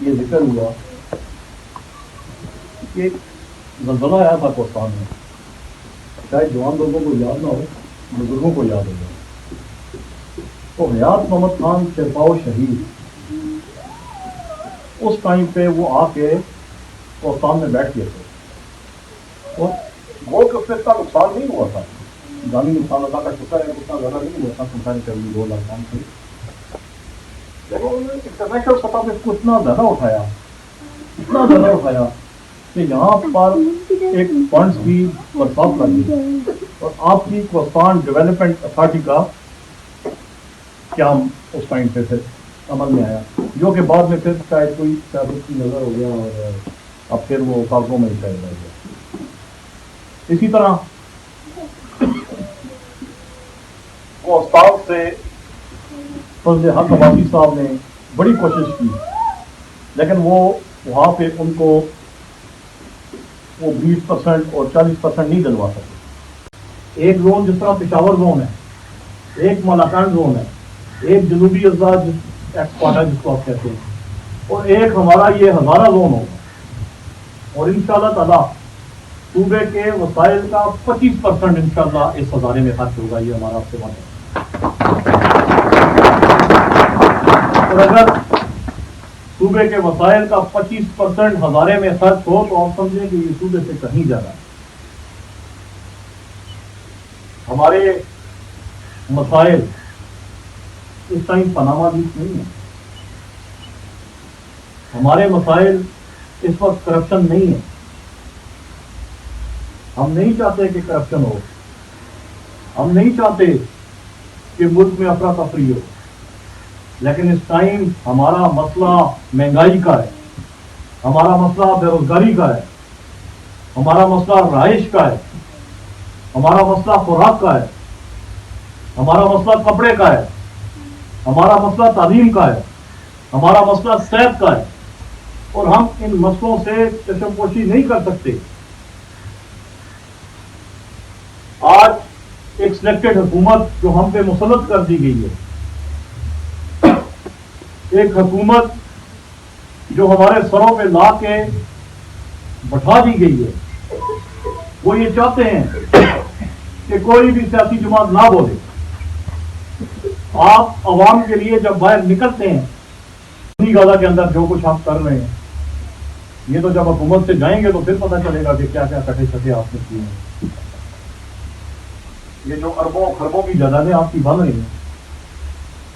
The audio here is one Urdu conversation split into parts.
یہ ذکر ہوا کہ زلزلہ آیا تھا کوستان میں، شاید جوان لوگوں کو یاد نہ ہو، بزرگوں کو یاد ہوگا۔ تو حیات محمد خان شیرپاؤ شہید اس ٹائم پہ وہ آ کے کوستان میں بیٹھ گئے تھے، اور وہ کہ اس میں اتنا نقصان نہیں ہوا تھا، جانی نقصان اللہ کا شکر ہے اتنا زیادہ نہیں ہوا تھا، سنسانی کرنی 2 لاکھ کام تھی، لیکن انہوں نے انٹرنیشنل سطح پہ اس کو اتنا زیادہ اٹھایا کہ یہاں پر ایک فنڈس کی برسات لگی، اور آپ کی کوستان ڈیولپمنٹ اتھارٹی کا قیام اس ٹائم پہ پھر عمل میں آیا، جو کہ بعد میں پھر شاید کوئی سیاست کی نظر ہو گیا، اور اب پھر وہ کاغذوں میں شاید رہ گیا۔ اسی طرح استاد سے فضل حق عباسی صاحب نے بڑی کوشش کی، لیکن وہ وہاں پہ ان کو وہ 20% اور 40% نہیں دلوا سکے۔ ایک زون جس طرح پشاور زون ہے، ایک مالاکنڈ زون ہے، ایک جنوبی اضلاع ایکسپاٹا جس کو آپ کہتے ہیں، اور ایک ہمارا یہ ہزارہ زون ہوگا، اور انشاءاللہ تعالیٰ صوبے کے وسائل کا 25% انشاءاللہ اس ہزارے میں خرچ ہوگا، یہ ہمارا آپ سے وعدہ ہے۔ اور اگر صوبے کے وسائل کا 25% ہزارے میں خرچ ہو تو آپ سمجھیں کہ یہ صوبے سے کہیں زیادہ ہے۔ ہمارے مسائل اس ٹائم پاناما بیچ نہیں ہے، ہمارے مسائل اس وقت کرپشن نہیں ہے، ہم نہیں چاہتے کہ کرپشن ہو، ہم نہیں چاہتے کہ ملک میں افراتفری ہو، لیکن اس ٹائم ہمارا مسئلہ مہنگائی کا ہے، ہمارا مسئلہ بے روزگاری کا ہے، ہمارا مسئلہ رہائش کا ہے، ہمارا مسئلہ خوراک کا ہے، ہمارا مسئلہ کپڑے کا ہے، ہمارا مسئلہ تعلیم کا ہے، ہمارا مسئلہ صحت کا ہے، اور ہم ان مسئلوں سے چشم پوشی نہیں کر سکتے۔ آج ایک سلیکٹڈ حکومت جو ہم پہ مسلط کر دی گئی ہے، ایک حکومت جو ہمارے سروں پہ لا کے بٹھا دی گئی ہے، وہ یہ چاہتے ہیں کہ کوئی بھی سیاسی جماعت نہ بولے۔ آپ عوام کے لیے جب باہر نکلتے ہیں، غازہ کے اندر جو کچھ آپ کر رہے ہیں، یہ تو جب حکومت سے جائیں گے تو پھر پتہ چلے گا کہ کیا کیا کٹے چھٹے آپ نے کیے ہیں۔ یہ جو اربوں خربوں کی جائیدادیں آپ کی بن رہی ہیں،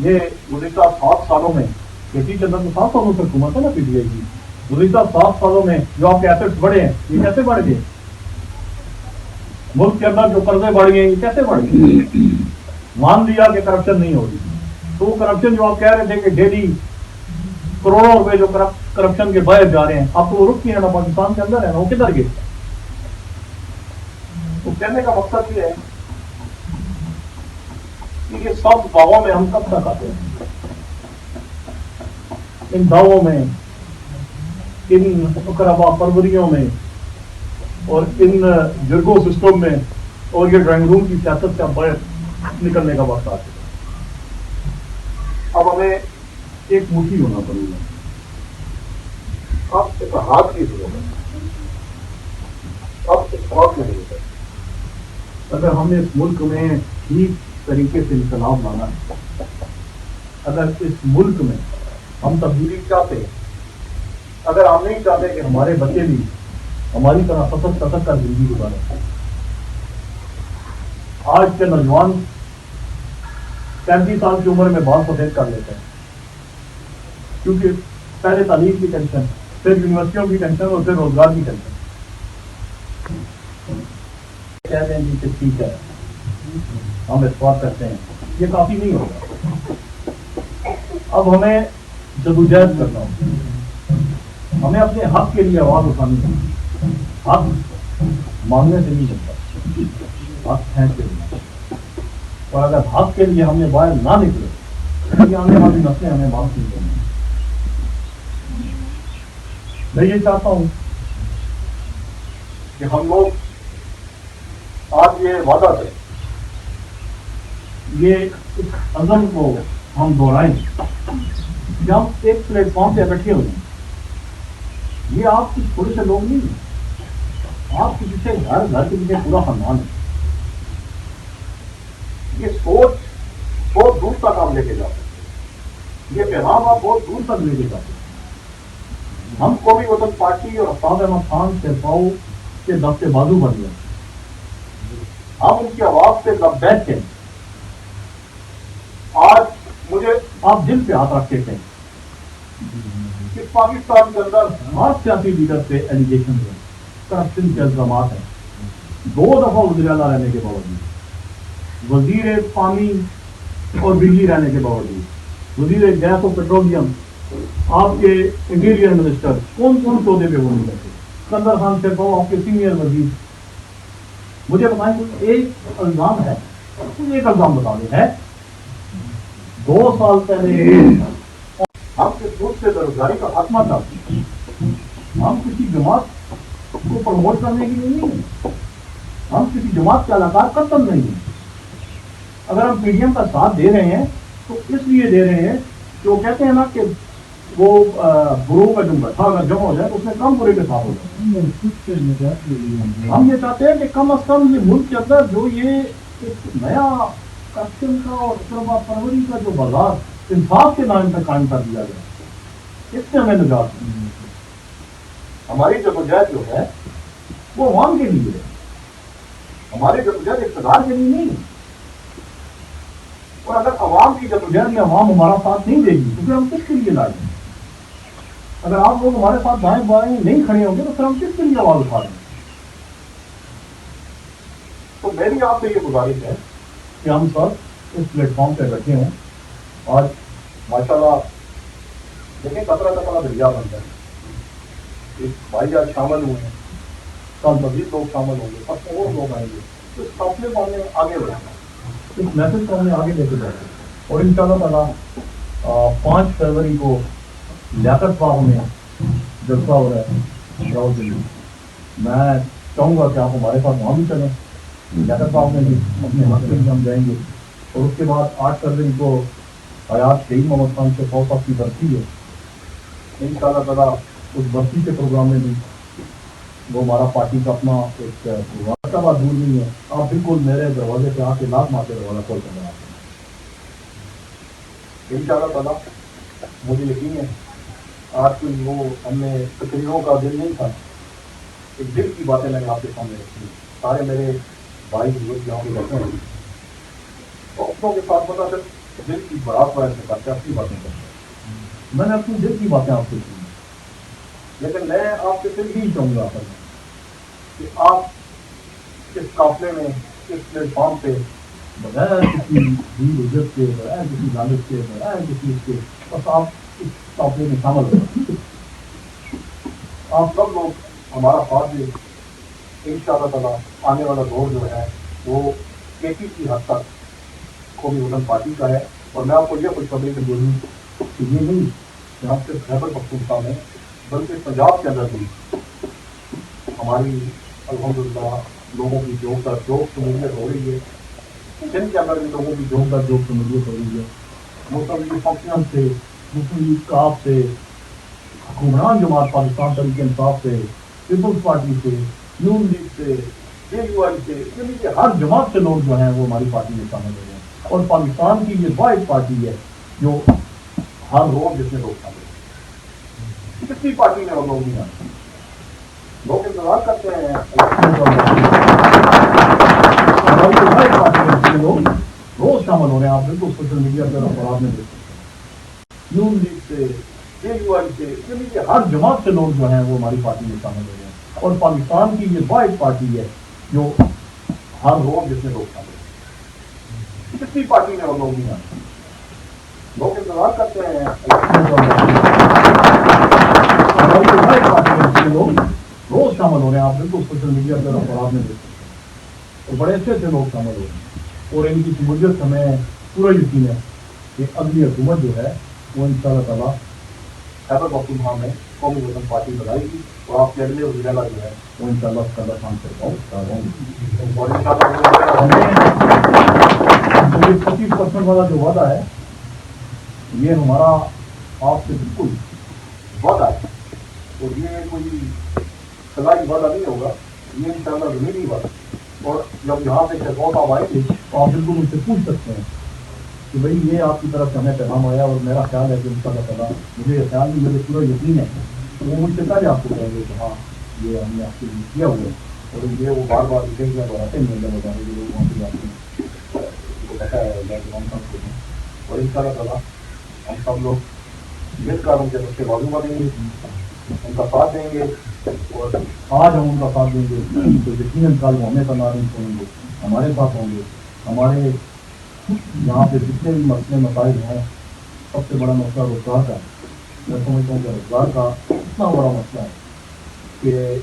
یہ گزشتہ 7 سالوں میں، کسی کے اندر تو 7 سالوں سے حکومت ہے نا پی ٹی آئی کی، گزشتہ 7 سالوں میں جو آپ کے ایسٹس بڑھے ہیں، یہ کیسے بڑھ گئے؟ ملک کے اندر جو قرضے بڑھ گئے، یہ کیسے بڑھ گئے؟ مان لیا کہ کرپشن نہیں ہوگی، تو وہ کرپشن جو آپ کہہ رہے تھے کہ ڈیلی کروڑوں روپے جو کرپشن کے باہر جا رہے ہیں، آپ تو وہ رک ہیں نا، پاکستان کے اندر ہے نا، وہ کدھر گئے؟ تو کہنے کا مقصد یہ ہے کہ یہ سب دعووں میں ہم کب تک آتے ہیں؟ ان دعووں میں، ان اقربا پروریوں میں، اور ان جرگوں سسٹم میں، اور یہ ڈرائنگ روم کی سیاست سے باہر نکلنے کا وقت آ چکا۔ اب ہمیں ایک مٹھی ہونا پڑے گا، اب اتحاد کی ضرورت ہے، اب اتفاق نہیں ہے۔ اگر ہم نے اس ملک میں ٹھیک طریقے سے انقلاب لانا ہے، اگر اس ملک میں ہم تبدیلی چاہتے ہیں، اگر ہم نہیں چاہتے کہ ہمارے بچے بھی ہماری طرح سفر کر زندگی گزارے، آج کے نوجوان 35 سال کی عمر میں بال سفید کر لیتے ہیں، کیونکہ پہلے تعلیم کی ٹینشن، پھر یونیورسٹیوں کی ٹینشن، اور پھر روزگار کی ٹینشن۔ کہتے ہیں جی کہ ٹھیک ہے ہم اثبات کرتے ہیں، یہ کافی نہیں ہوگا۔ اب ہمیں جدوجہد کرنا ہوگا، ہمیں اپنے حق کے لیے آواز اٹھانی ہوگی۔ حق مانگنے سے نہیں ملتا، حق پھینک کے لیے، اور اگر حق کے لیے ہم نے باہر نہ نکلے تو یہ آنے والی نسلیں ہمیں معاف نہیں کریں۔ میں یہ چاہتا ہوں کہ ہم لوگ آج یہ وعدہ کریں، یہ عزم کو ہم دہرائیں کہ ہم ایک پلیٹ فارم پہ اکٹھے ہو جائیں، یہ آپ کچھ تھوڑے سے لوگ نہیں ہیں، آپ کسی سے گھر کے پیچھے پورا خاندان ہے. یہ سوچ بہت دور تک آپ لے کے جا سکتے، یہ پیغام آپ بہت دور تک لے کے جا سکتے. ہم قومی وطن پارٹی اور افطاب احمد خان سرپاؤ کے دستے بازو بن گئے، ہم ان کی آواز پہ لبیک ہیں. آج مجھے آپ دل پہ ہاتھ رکھ کے کہیں کہ پاکستان کے اندر ہر سیاسی لیڈر پہ ایلیگیشن ہیں، کرپشن کے الزامات ہیں. 2 دفعہ وزیر اعلیٰ رہنے کے باوجود، وزیر پانی اور بجلی رہنے کے باوجود، وزیر گیس و پیٹرولیم، آپ کے انٹیریئر منسٹر، کون کون سے عہدے پہ وہ نہیں رہتے. اسکندر خان سرپاؤ آپ کے سینئر وزیر. مجھے بتائیں کوئی ایک الزام ہے، کوئی ایک الزام بتا دیں ہے. 2 سال پہلے ہم کس ملک سے بےروزگاری کا خاتمہ چاہتے ہیں. ہم کسی جماعت کو پروموٹ کرنے کے لیے نہیں ہیں، ہم کسی جماعت کے علاقات قتل نہیں ہیں. اگر ہم پی ڈی ایم کا ساتھ دے رہے ہیں تو اس لیے دے رہے ہیں کہ وہ کہتے ہیں نا کہ وہ برو کا جو گٹھا اگر جمع ہو جائے تو اس میں کم برے کے ساتھ ہو جائے. ہم یہ چاہتے ہیں کہ کم از کم یہ ملک کے اندر جو یہ ایک نیا کرپشن کا اور طلبہ پروری کا جو بازار انصاف کے نام پہ قائم کر دیا گیا، اس سے ہمیں نجات ملی. ہماری جدوجہد جو ہے وہ عوام کے لیے ہے، ہماری جدوجہد اقتدار کے لیے نہیں ہے. اور اگر عوام کی جدوجہد میں عوام ہمارا ساتھ نہیں دے گی تو پھر ہم کس کے لیے لائیں گے؟ اگر آپ لوگ ہمارے ساتھ دائیں بائیں نہیں کھڑے ہوں گے تو پھر ہم کس کے لیے آواز اٹھا رہے ہیں؟ تو میری آپ سے یہ گزارش ہے کہ ہم سب اس پلیٹ فارم پہ بیٹھے ہوں. آج ماشاء اللہ دیکھیں قطرہ دریا بنتا ہے. ایک بھائی آج شامل ہوئے ہیں، کل مزید لوگ شامل ہوں گے، اب اور لوگ آئیں گے. تو اس قافلے کو ہم نے آگے بڑھانا ہے، اس میسج کو ہم نے آگے لے کے جانا ہے. اور ان شاء اللہ تعالیٰ 5 فروری کو لیاقت باغ میں جلسہ ہو رہا ہے راؤ دلی. میں چاہوں گا کہ آپ ہمارے ساتھ وہاں بھی چلیں. لیاقت باغ میں بھی اپنے حق میں ہم جائیں گے. اور اس کے بعد 8 فروری کو حیات شہید محمد خان سرپاؤ صاحب کی برسی ہے. ان شاء اللہ تعالیٰ اس برسی کے پروگرام میں بھی وہ ہمارا پارٹی کا اپنا ایک پروگرام کا بات دور نہیں ہے. آپ بالکل میرے دروازے پہ آ کے لاکھ مار کے دروازہ کھول کر ہیں. ان شاء اللہ تعالیٰ مجھے یقین ہے آج کوئی وہ ہم نے تقریروں کا دل نہیں تھا، ایک دل کی باتیں میں نے آپ کے سامنے رکھی. سارے میرے بھائی بزرگ یہاں پہ بیٹھے ہیں، اپنوں کے ساتھ پتا پھر دل کی بڑات وائز سے کرتے اپنی باتیں کرتے ہیں. میں نے اپنی دل کی باتیں آپ سے کی، لیکن میں آپ سے پھر بھی چاہوں گا کہ آپ اس قافلے میں اس پلیٹ فارم پہ بغیر کسی دین عزت کے، بغیر کسی لالچ کے، بغیر کسی اس کے بس آپ اس قافلے میں شامل ہو. آپ سب لوگ ہمارا ساتھ دیں. ان شاء اللہ تعالیٰ آنے والا دور جو ہے وہ کیسی کی حد تک قومی وطن پارٹی کا ہے. اور میں آپ کو یہ خوشخبری سے بولوں کہ یہ نہیں کہ آپ صرف خیبر پختونخوا میں بلکہ پنجاب کے اندر بھی ہماری الحمدللہ لوگوں کی جوک شمولیت ہو رہی ہے. سندھ کے اندر بھی لوگوں کی جوک شمولیت ہو رہی ہے. مسلم لیگ فنکشن سے، مسلم لیگ کاف سے، حکمران جماعت پاکستان تحریک انصاف سے، پیپلز پارٹی سے، نون لیگ سے، جے یو آئی سے، یعنی کہ ہر جماعت سے لوگ جو ہیں وہ ہماری پارٹی میں شامل ہو گئے ہیں. اور پاکستان کی یہ واحد پارٹی ہے جو ہر روز جس میں لوگ شامل ہیں. کسی پارٹی میں اور لوگ نہیں آتے. لوگ انتظار کرتے ہیں لوگ روز شامل ہو رہے ہیں. آپ بالکل سوشل میڈیا پہ اخبارات میں دیکھ سکتے ہیں. نون لیگ سے، جے یو آئی سے، یعنی کہ ہر جماعت سے لوگ جو ہیں وہ ہماری پارٹی میں شامل ہو رہے ہیں. اور پاکستان کی یہ واحد پارٹی ہے جو ہر روز جس میں لوگ شامل ہیں. کسی پارٹی میں اور لوگ نہیں آتے. لوگ انتظار کرتے ہیں لوگ روز شامل ہو رہے ہیں. آپ بالکل سوشل میڈیا پہ اخبارات میں دیکھ سکتے ہیں. اور بڑے اچھے اچھے لوگ شامل ہو رہے ہیں. اور ان کی شمولیت ہمیں پورا یقین ہے کہ اگلی حکومت جو ہے وہ ان شاء اللہ تعالیٰ خیبر پختونخوا میں قومی وطن پارٹی بنائے گی. اور آپ کے اگلے وزیر اعلیٰ جو ہے وہ ان شاء اللہ اسکندر خان سرپاؤ ہوں گی. اور ان شاء اللہ ہمیں 25% والا جو وعدہ ہے یہ ہمارا آپ سے بالکل وعدہ ہے تو یہ کوئی صلاحی وعدہ نہیں ہوگا، یہ انشاءاللہ زمینی وعدہ. اور جب یہاں سے شیخ صاحب آئے تھے تو آپ بالکل مجھ سے پوچھ سکتے ہیں کہ بھائی یہ آپ کی طرف سے ہمیں پیغام آیا اور میرا خیال ہے کہ ان شاء اللہ تعالیٰ مجھے یہ خیال نہیں، مجھے پورا یقین ہے تو وہ مجھ سے پہلے آپ کو کہیں گے کہ ہاں یہ ہم نے آپ کے لیے کیا ہوا ہے. اور یہ وہ بار بار لکھیں گے بڑھاتے نہیں ہیں بتانے کے لوگ وہاں پہ جاتے ہیں کو پتا ہے ہم سب کو. اور ان شاء اللہ تعالیٰ ہم سب لوگ مل کر ان کے بچے بازو بنیں گے، ان کا ساتھ دیں گے. اور آج ہم ان کا ساتھ دیں گے تو یقیناً کل وہ ہمیں تنارین چھوڑیں گے، ہمارے ساتھ ہوں گے. ہمارے یہاں پہ جتنے بھی مسئلے مسائل ہیں، سب سے بڑا مسئلہ روزگار کا ہے. میں سمجھتا ہوں کہ روزگار کا اتنا بڑا مسئلہ ہے کہ